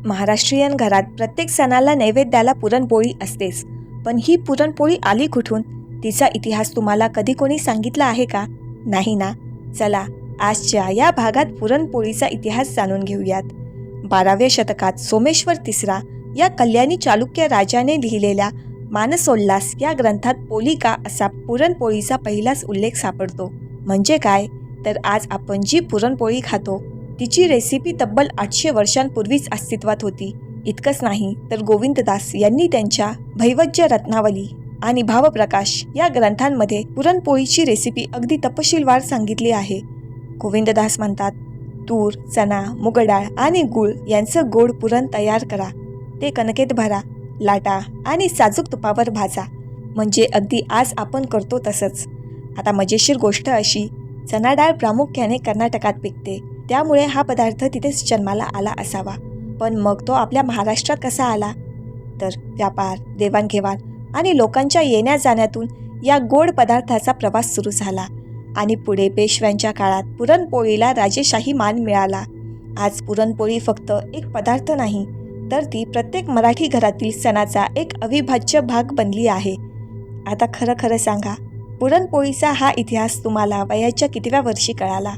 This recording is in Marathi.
महाराष्ट्रीयन घरात प्रत्येक सणाला नैवेद्याला पुरणपोळी असतेच. पण ही पुरणपोळी आली कुठून? तिचा इतिहास तुम्हाला कधी कोणी सांगितला आहे का? नाही ना? चला आजच्या या भागात पुरणपोळीचा इतिहास जाणून घेऊयात. 12व्या शतकात सोमेश्वर तिसरा या कल्याणी चालुक्य राजाने लिहिलेल्या मानसोल्लास या ग्रंथात पोलिका असा पुरणपोळीचा पहिलाच उल्लेख सापडतो. म्हणजे काय तर आज आपण जी पुरणपोळी खातो तिची रेसिपी तब्बल 800 वर्षांपूर्वीच अस्तित्वात होती. इतकंच नाही तर गोविंददास यांनी त्यांच्या भैवज्य रत्नावली आणि भावप्रकाश या ग्रंथांमध्ये पुरणपोळीची रेसिपी अगदी तपशीलवार सांगितली आहे. गोविंददास म्हणतात, तूर, चणा, मुगडाळ आणि गूळ यांचं गोड पुरण तयार करा. ते कणकेत भरा, लाटा आणि साजूक तुपावर भाजा. म्हणजे अगदी आज आपण करतो तसंच. आता मजेशीर गोष्ट अशी, चणा डाळ प्रामुख्याने कर्नाटकात पिकते, त्यामुळे हा पदार्थ तिथेच जन्माला आला असावा. पण मग तो आपल्या महाराष्ट्रात कसा आला? तर व्यापार, देवाणघेवाण आणि लोकांच्या येण्या जाण्यातून या गोड पदार्थाचा प्रवास सुरू झाला आणि पुढे पेशव्यांच्या काळात पुरणपोळीला राजेशाही मान मिळाला. आज पुरणपोळी फक्त एक पदार्थ नाही, तर ती प्रत्येक मराठी घरातील सणाचा एक अविभाज्य भाग बनली आहे. आता खरं सांगा, पुरणपोळीचा हा इतिहास तुम्हाला वयाच्या कितव्या वर्षी कळाला?